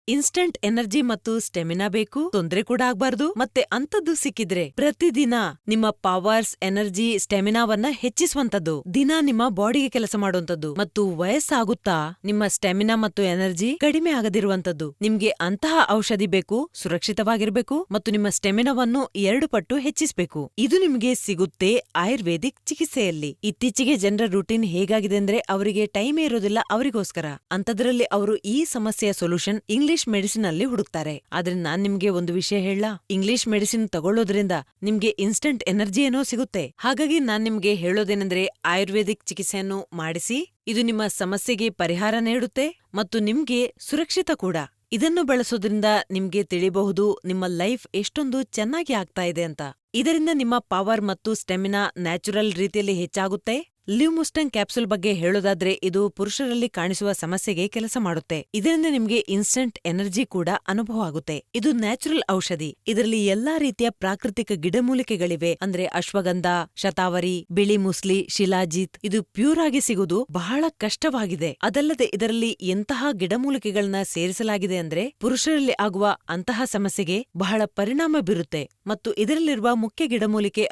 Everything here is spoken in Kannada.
ಇನ್ಸ್ಟಂಟ್ ಎನರ್ಜಿ ಮತ್ತು ಸ್ಟೆಮಿನಾ ಬೇಕು, ತೊಂದ್ರೆ ಕೂಡ ಆಗ್ಬಾರ್ದು. ಮತ್ತೆ ಅಂತದ್ದು ಸಿಕ್ಕಿದ್ರೆ ಪ್ರತಿದಿನ ನಿಮ್ಮ ಪವರ್ಸ್, ಎನರ್ಜಿ, ಸ್ಟೆಮಿನಾವನ್ನ ಹೆಚ್ಚಿಸುವಂತದ್ದು, ದಿನ ನಿಮ್ಮ ಬಾಡಿಗೆ ಕೆಲಸ ಮಾಡುವಂತದ್ದು. ಮತ್ತು ವಯಸ್ಸಾಗುತ್ತಾ ನಿಮ್ಮ ಸ್ಟೆಮಿನಾ ಮತ್ತು ಎನರ್ಜಿ ಕಡಿಮೆ ಆಗದಿರುವಂತದ್ದು. ನಿಮ್ಗೆ ಅಂತಹ ಔಷಧಿ ಬೇಕು, ಸುರಕ್ಷಿತವಾಗಿರ್ಬೇಕು ಮತ್ತು ನಿಮ್ಮ ಸ್ಟೆಮಿನಾವನ್ನು 2 ಪಟ್ಟು ಹೆಚ್ಚಿಸಬೇಕು. ಇದು ನಿಮ್ಗೆ ಸಿಗುತ್ತೆ ಆಯುರ್ವೇದಿಕ್ ಚಿಕಿತ್ಸೆಯಲ್ಲಿ. ಇತ್ತೀಚೆಗೆ ಜನರ ರೂಟೀನ್ ಹೇಗಾಗಿದೆ ಅಂದ್ರೆ ಅವರಿಗೆ ಟೈಮೇ ಇರೋದಿಲ್ಲ ಅವರಿಗೋಸ್ಕರ. ಅಂತದ್ರಲ್ಲಿ ಅವರು ಈ ಸಮಸ್ಯೆಯ ಸೊಲ್ಯೂಷನ್ ಇಂಗ್ಲಿಷ್ ಮೆಡಿಸಿನ್ ಅಲ್ಲಿ ಹುಡುಕ್ತಾರೆ. ಆದ್ರೆ ನಾನ್ ನಿಮ್ಗೆ ಒಂದು ವಿಷಯ ಹೇಳಲಾ, ಇಂಗ್ಲಿಷ್ ಮೆಡಿಸಿನ್ ತಗೊಳ್ಳೋದ್ರಿಂದ ನಿಮ್ಗೆ ಇನ್ಸ್ಟಂಟ್ ಎನರ್ಜಿ ಏನೋ ಸಿಗುತ್ತೆ. ಹಾಗಾಗಿ ನಾನ್ ನಿಮ್ಗೆ ಹೇಳೋದೇನೆಂದ್ರೆ ಆಯುರ್ವೇದಿಕ್ ಚಿಕಿತ್ಸೆಯನ್ನು ಮಾಡಿಸಿ. ಇದು ನಿಮ್ಮ ಸಮಸ್ಯೆಗೆ ಪರಿಹಾರ ನೀಡುತ್ತೆ ಮತ್ತು ನಿಮ್ಗೆ ಸುರಕ್ಷಿತ ಕೂಡ. ಇದನ್ನು ಬಳಸೋದ್ರಿಂದ ನಿಮ್ಗೆ ತಿಳಿಬಹುದು ನಿಮ್ಮ ಲೈಫ್ ಎಷ್ಟೊಂದು ಚೆನ್ನಾಗಿ ಆಗ್ತಾ ಇದೆ ಅಂತ. ಇದರಿಂದ ನಿಮ್ಮ ಪವರ್ ಮತ್ತು ಸ್ಟೆಮಿನಾ ನ್ಯಾಚುರಲ್ ರೀತಿಯಲ್ಲಿ ಹೆಚ್ಚಾಗುತ್ತೆ. ಲಿವ್ ಮುಸ್ಟಂಗ್ ಕ್ಯಾಪ್ಸೂಲ್ ಬಗ್ಗೆ ಹೇಳೋದಾದ್ರೆ ಇದು ಪುರುಷರಲ್ಲಿ ಕಾಣಿಸುವ ಸಮಸ್ಯೆಗೆ ಕೆಲಸ ಮಾಡುತ್ತೆ. ಇದರಿಂದ ನಿಮ್ಗೆ ಇನ್ಸ್ಟಂಟ್ ಎನರ್ಜಿ ಕೂಡ ಅನುಭವ ಆಗುತ್ತೆ. ಇದು ನ್ಯಾಚುರಲ್ ಔಷಧಿ. ಇದರಲ್ಲಿ ಎಲ್ಲಾ ರೀತಿಯ ಪ್ರಾಕೃತಿಕ ಗಿಡಮೂಲಿಕೆಗಳಿವೆ. ಅಂದ್ರೆ ಅಶ್ವಗಂಧ, ಶತಾವರಿ, ಬಿಳಿ ಮುಸ್ಲಿ, ಶಿಲಾಜಿತ್. ಇದು ಪ್ಯೂರ್ ಆಗಿ ಸಿಗುವುದು ಬಹಳ ಕಷ್ಟವಾಗಿದೆ. ಅದಲ್ಲದೆ ಇದರಲ್ಲಿ ಎಂತಹ ಗಿಡಮೂಲಿಕೆಗಳನ್ನ ಸೇರಿಸಲಾಗಿದೆ ಅಂದ್ರೆ ಪುರುಷರಲ್ಲಿ ಆಗುವ ಅಂತಹ ಸಮಸ್ಯೆಗೆ ಬಹಳ ಪರಿಣಾಮ ಬೀರುತ್ತೆ. ಮತ್ತು ಇದರಲ್ಲಿರುವ ಮುಖ್ಯ ಗಿಡಮೂಲಿಕೆ